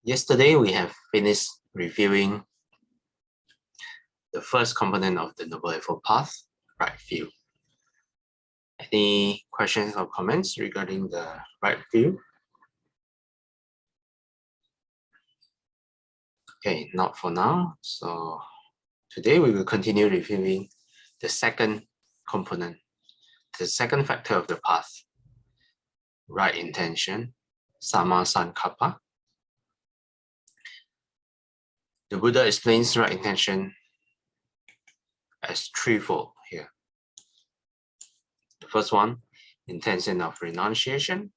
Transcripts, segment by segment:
Yesterday, we have finished reviewing the first component of the Noble Eightfold Path, right view. Any questions or comments regarding the right view? Okay, not for now. So today we will continue reviewing the second component, the second factor of the path, right intention, Sama Sankappa. The Buddha explains right intention as threefold here. The first one, intention of renunciation.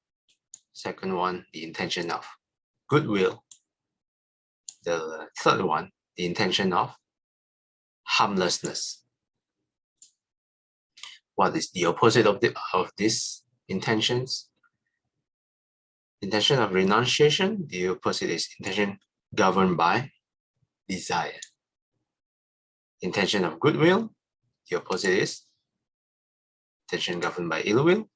Second one, the intention of goodwill. The third one, the intention of harmlessness. What is the opposite of these intentions? Intention of renunciation, the opposite is intention governed by desire. Intention of goodwill, the opposite is intention governed by ill will.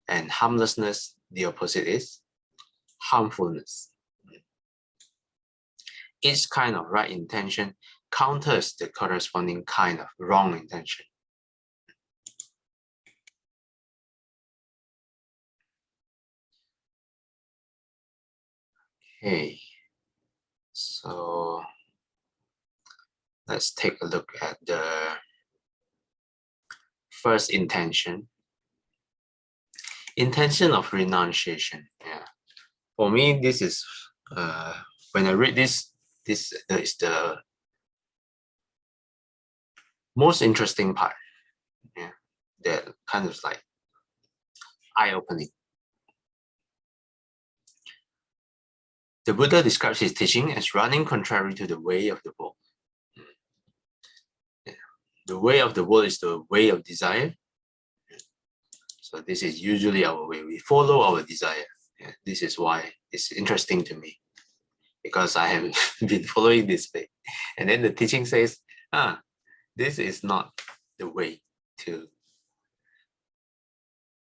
And harmlessness, the opposite is harmfulness. Each kind of right intention counters the corresponding kind of wrong intention. Okay, so let's take a look at the first intention. Intention of renunciation. Yeah, for me, this is when I read this is the most interesting part. Yeah, that kind of like eye-opening. The Buddha describes his teaching as running contrary to the way of the world. Yeah. The way of the world is the way of desire. So this is usually our way. We follow our desire. Yeah. This is why it's interesting to me, because I have been following this way. And then the teaching says, this is not the way to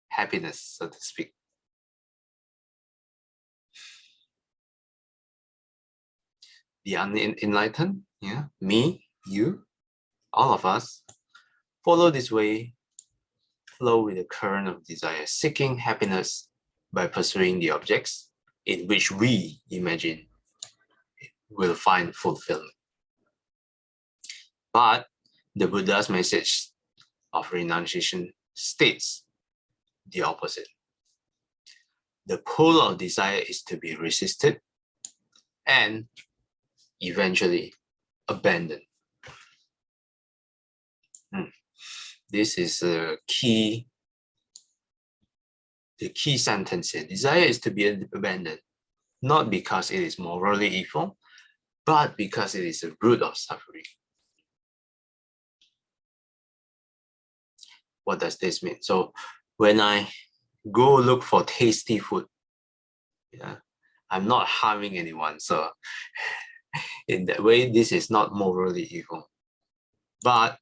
happiness, so to speak. The unenlightened, yeah, me, you, all of us, follow this way, flow with the current of desire, seeking happiness by pursuing the objects in which we imagine will find fulfillment. But the Buddha's message of renunciation states the opposite. The pull of desire is to be resisted and eventually abandoned. This is the key sentence here. Desire is to be abandoned, not because it is morally evil, but because it is the root of suffering. What does this mean? So when I go look for tasty food, yeah, I'm not harming anyone. So in that way, this is not morally evil, but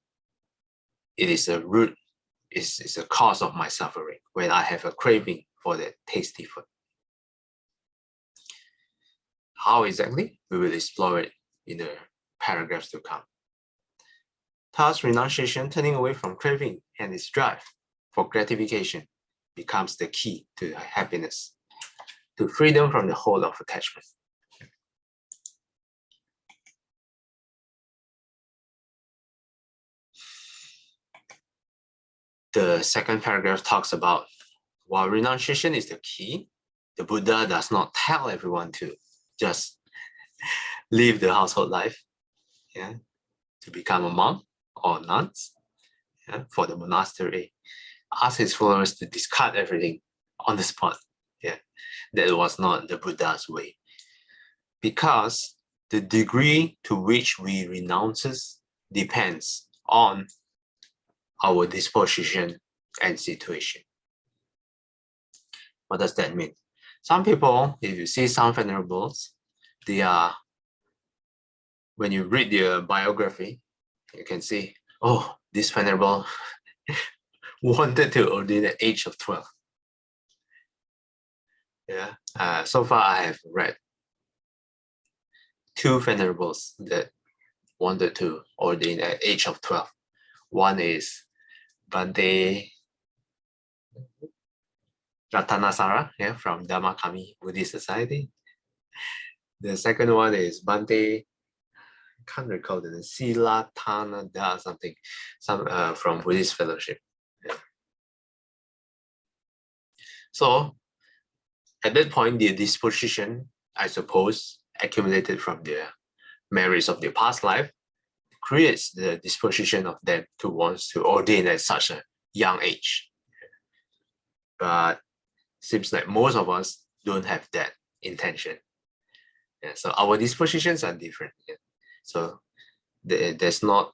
it is a root, it's a cause of my suffering when I have a craving for that tasty food. How exactly? We will explore it in the paragraphs to come. Thus, renunciation, turning away from craving and its drive for gratification, becomes the key to happiness, to freedom from the hold of attachment. The second paragraph talks about, while renunciation is the key, the Buddha does not tell everyone to just live the household life, yeah, to become a monk or nuns, yeah, for the monastery. Ask his followers to discard everything on the spot. Yeah, that was not the Buddha's way. Because the degree to which we renounce depends on our disposition and situation. What does that mean? Some people, if you see some venerables, they are, when you read their biography, you can see, oh, this venerable wanted to ordain at the age of 12. Yeah, so far I have read two venerables that wanted to ordain at age of 12. One is Bhante Ratanasara, from Dhammakami Buddhist Society. The second one is Bhante, can't recall the name, Silatanada something, from Buddhist Fellowship. Yeah. So at that point, the disposition, I suppose, accumulated from their merits of their past life, creates the disposition of them to want to ordain at such a young age. But seems like most of us don't have that intention. Yeah, so our dispositions are different. Yeah. So there's not,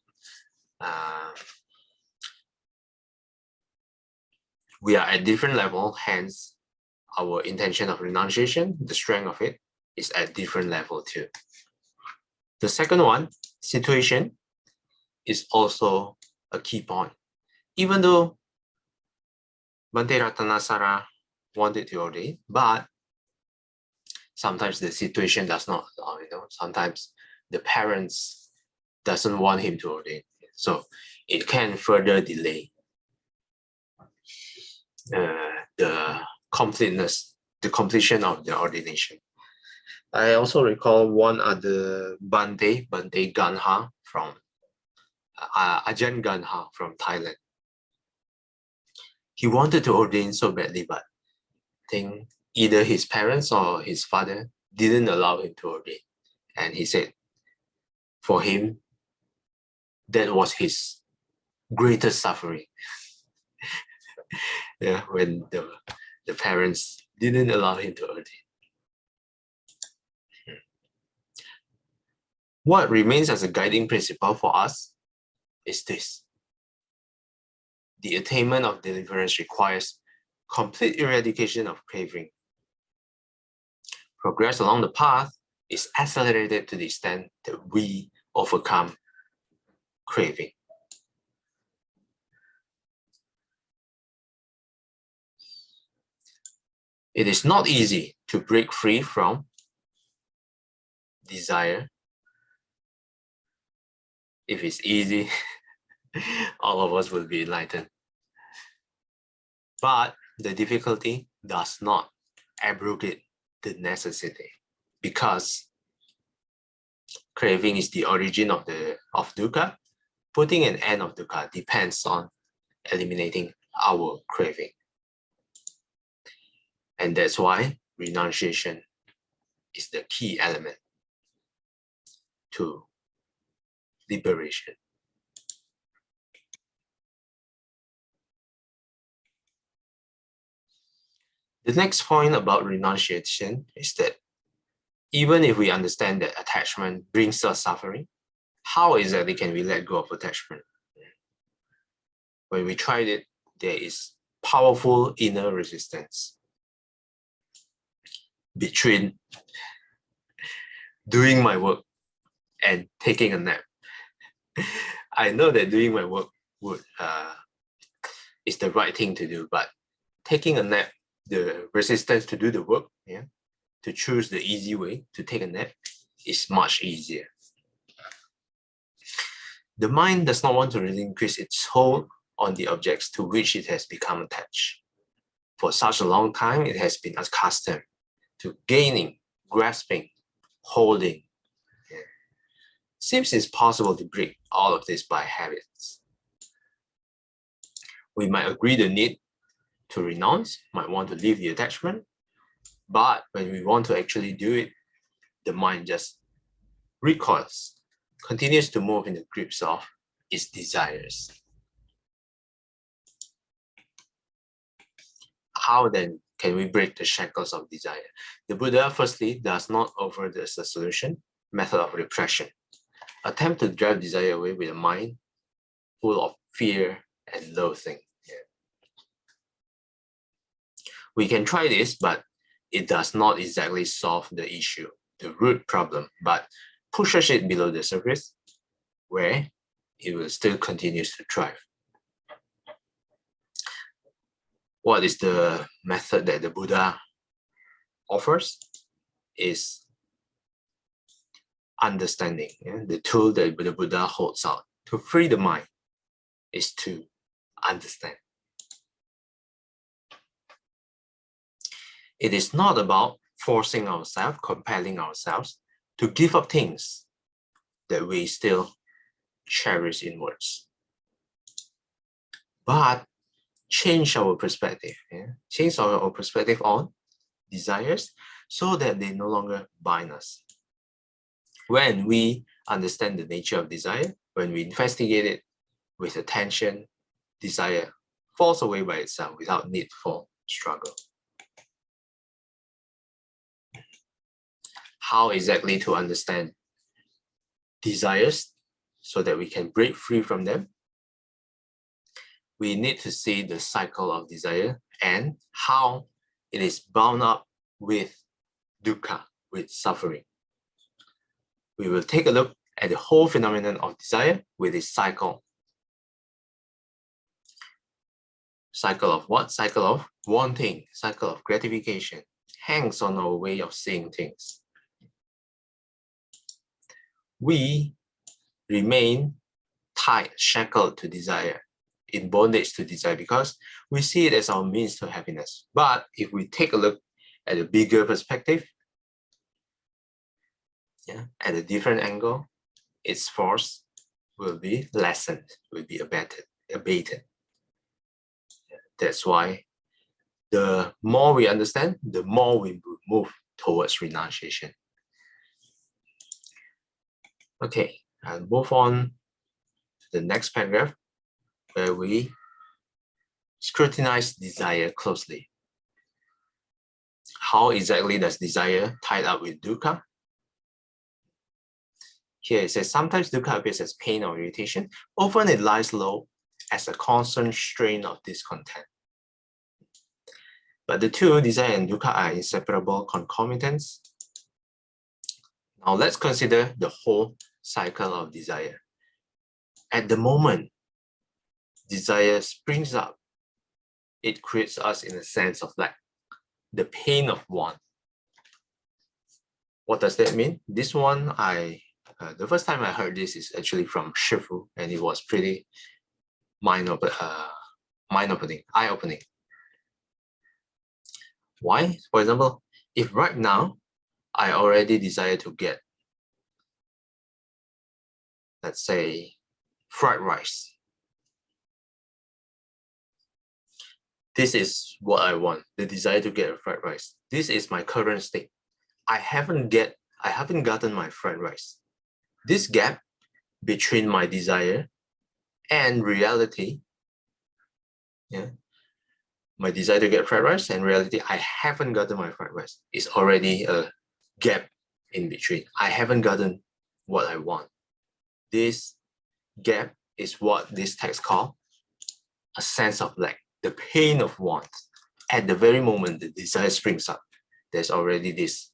we are at different level, hence our intention of renunciation, the strength of it, is at different level too. The second one, situation, is also a key point. Even though Bhante Ratanasara wanted to ordain, but sometimes the situation does not allow, sometimes the parents doesn't want him to ordain. So it can further delay the completion of the ordination. I also recall one other Bhante Ganha from Ajahn Ganha from Thailand. He wanted to ordain so badly, but I think either his parents or his father didn't allow him to ordain. And he said, for him, that was his greatest suffering. Yeah, when the parents didn't allow him to ordain. What remains as a guiding principle for us is this: the attainment of deliverance requires complete eradication of craving. Progress along the path is accelerated to the extent that we overcome craving. It is not easy to break free from desire. If it's easy, all of us will be enlightened. But the difficulty does not abrogate the necessity, because craving is the origin of dukkha. Putting an end of dukkha depends on eliminating our craving. And that's why renunciation is the key element to liberation. The next point about renunciation is that even if we understand that attachment brings us suffering, how exactly can we let go of attachment? When we tried it, there is powerful inner resistance between doing my work and taking a nap. I know that doing my work is the right thing to do, but taking a nap, the resistance to do the work, to choose the easy way to take a nap, is much easier. The mind does not want to relinquish its hold on the objects to which it has become attached. For such a long time, it has been accustomed to gaining, grasping, holding. Seems it's possible to break all of this by habits. We might agree the need to renounce, might want to leave the attachment, but when we want to actually do it, the mind just recoils, continues to move in the grips of its desires. How then can we break the shackles of desire? The Buddha firstly does not offer this a solution, method of repression. Attempt to drive desire away with a mind full of fear and loathing. We can try this, but it does not exactly solve the issue, the root problem, but pushes it below the surface, where it will still continue to thrive. What is the method that the Buddha offers? Is understanding. The tool that the Buddha holds out to free the mind is to understand. It is not about forcing ourselves, compelling ourselves to give up things that we still cherish inwards, but change our perspective. Change our perspective on desires so that they no longer bind us. When we understand the nature of desire, when we investigate it with attention, desire falls away by itself without need for struggle. How exactly to understand desires so that we can break free from them? We need to see the cycle of desire and how it is bound up with dukkha, with suffering. We will take a look at the whole phenomenon of desire with its cycle. Cycle of what? Cycle of wanting, cycle of gratification, hangs on our way of seeing things. We remain tied, shackled to desire, in bondage to desire, because we see it as our means to happiness. But if we take a look at a bigger perspective, at a different angle, its force will be lessened, will be abated. That's why the more we understand, the more we move towards renunciation. Okay, I'll move on to the next paragraph, where we scrutinize desire closely. How exactly does desire tie up with dukkha? Here it says, sometimes dukkha appears as pain or irritation. Often it lies low as a constant strain of discontent. But the two, desire and dukkha, are inseparable concomitants. Now let's consider the whole cycle of desire. At the moment desire springs up, it creates us in a sense of like the pain of want. What does that mean? This one, the first time I heard this is actually from Shifu, and it was pretty eye-opening. Why? For example, if right now I already desire to get, let's say, fried rice. This is what I want, the desire to get a fried rice. This is my current state. I haven't gotten my fried rice. This gap between my desire and reality, my desire to get fried rice and reality, I haven't gotten my fried rice, is already a gap in between. I haven't gotten what I want. This gap is what this text calls a sense of lack, the pain of want. At the very moment the desire springs up, there's already this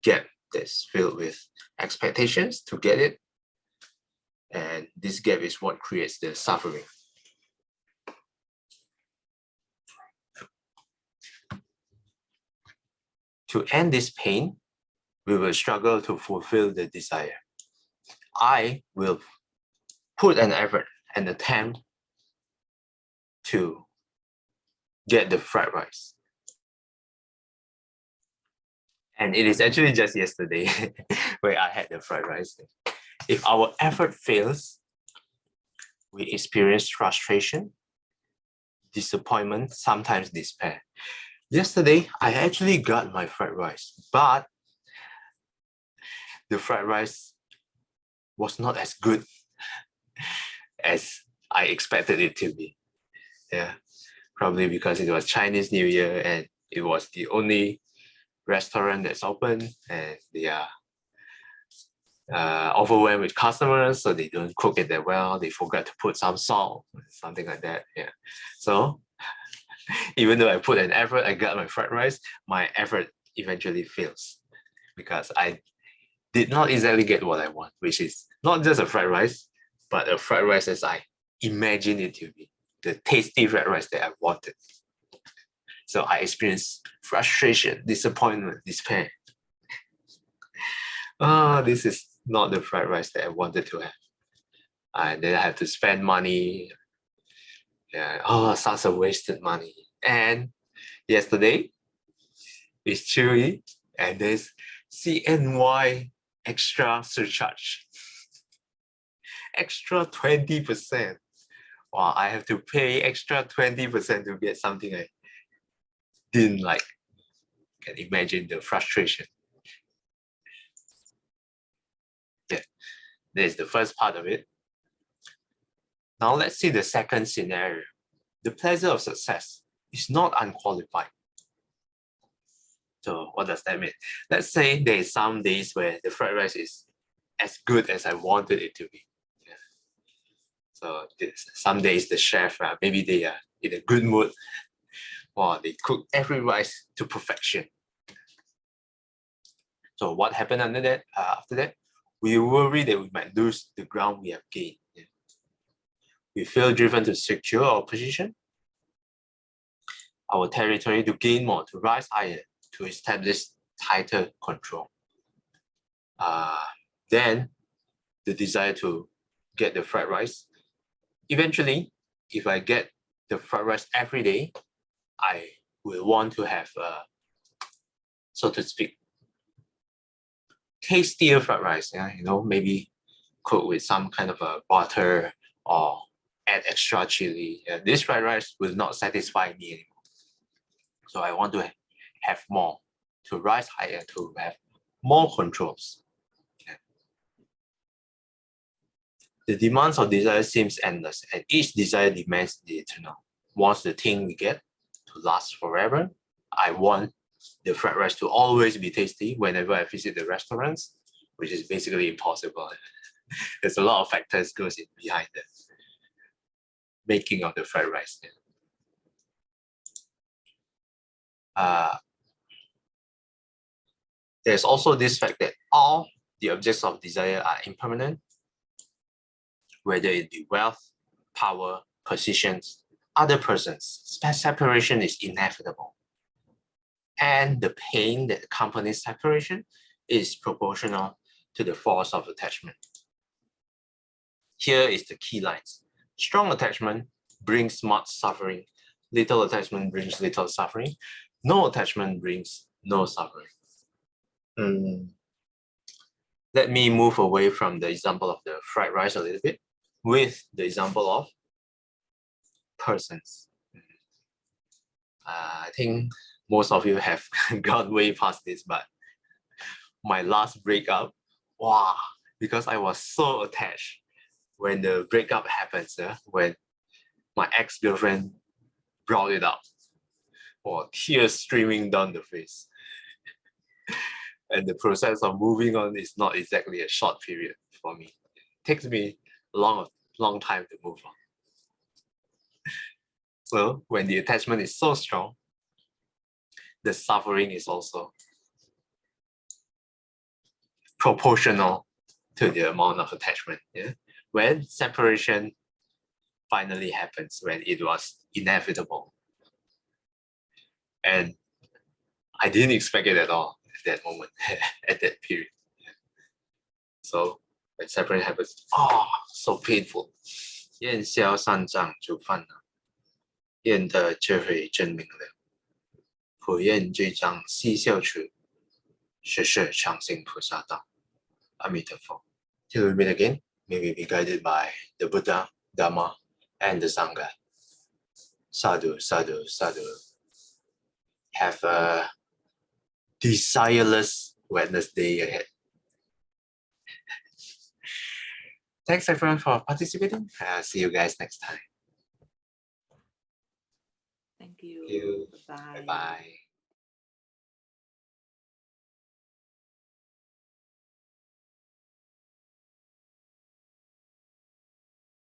gap that's filled with expectations to get it, and this gap is what creates the suffering. To end this pain, we will struggle to fulfill the desire. I will put an effort, an attempt to get the fried rice. And it is actually just yesterday where I had the fried rice. If our effort fails, we experience frustration, disappointment, sometimes despair. Yesterday, I actually got my fried rice, but the fried rice was not as good as I expected it to be. Probably because it was Chinese New Year and it was the only restaurant that's open, and they are overwhelmed with customers, so they don't cook it that well. They forgot to put some salt, something like that. So even though I put an effort, I got my fried rice, my effort eventually fails because I did not exactly get what I want, which is not just a fried rice, but a fried rice as I imagined it to be, the tasty fried rice that I wanted. So I experienced frustration, disappointment, despair. oh, this is not the fried rice that I wanted to have. And then I have to spend money. Yeah, oh, such a wasted money. And yesterday, it's chewy, and there's CNY extra surcharge. Extra 20%. Wow, I have to pay extra 20% to get something I didn't like. Can imagine the frustration. Yeah, there's the first part of it. Now let's see the second scenario. The pleasure of success is not unqualified. So what does that mean? Let's say there's some days where the fried rice is as good as I wanted it to be. Yeah. So some days the chef, maybe they are in a good mood. Wow, they cook every rice to perfection. So what happened after that? We worry that we might lose the ground we have gained. Yeah. We feel driven to secure our position, our territory, to gain more, to rise higher, to establish tighter control. Then the desire to get the fried rice. Eventually, if I get the fried rice every day, I will want to have, so to speak, tastier fried rice. Yeah, maybe cook with some kind of a butter or add extra chili. Yeah, this fried rice will not satisfy me anymore. So I want to have more, to rise higher, to have more controls. Yeah. The demands of desire seems endless, and each desire demands the eternal. Wants the thing we get to last forever. I want the fried rice to always be tasty whenever I visit the restaurants, which is basically impossible. There's a lot of factors goes in behind the making of the fried rice. There's also this fact that all the objects of desire are impermanent, whether it be wealth, power, positions, other persons. Separation is inevitable. And the pain that accompanies separation is proportional to the force of attachment. Here is the key lines. Strong attachment brings much suffering. Little attachment brings little suffering. No attachment brings no suffering. Let me move away from the example of the fried rice a little bit with the example of persons. I think most of you have gone way past this, but my last breakup, wow, because I was so attached when the breakup happens, when my ex-girlfriend brought it up, or tears streaming down the face. And the process of moving on is not exactly a short period for me. It takes me a long time to move on. So when the attachment is so strong, the suffering is also proportional to the amount of attachment. Yeah? When separation finally happens, when it was inevitable. And I didn't expect it at all at that moment, at that period. So when separation happens, so painful. 厌消三障诸烦恼，厌得智慧真明了。普愿这张细笑处，时时常行菩萨道。阿弥陀佛。Till we meet again, may we be guided by the Buddha, Dhamma, and the Sangha. Sadhu, sadhu, sadhu. Have a desireless Wednesday ahead. Thanks everyone for participating. See you guys next time. Thank you. Bye-bye. Bye-bye.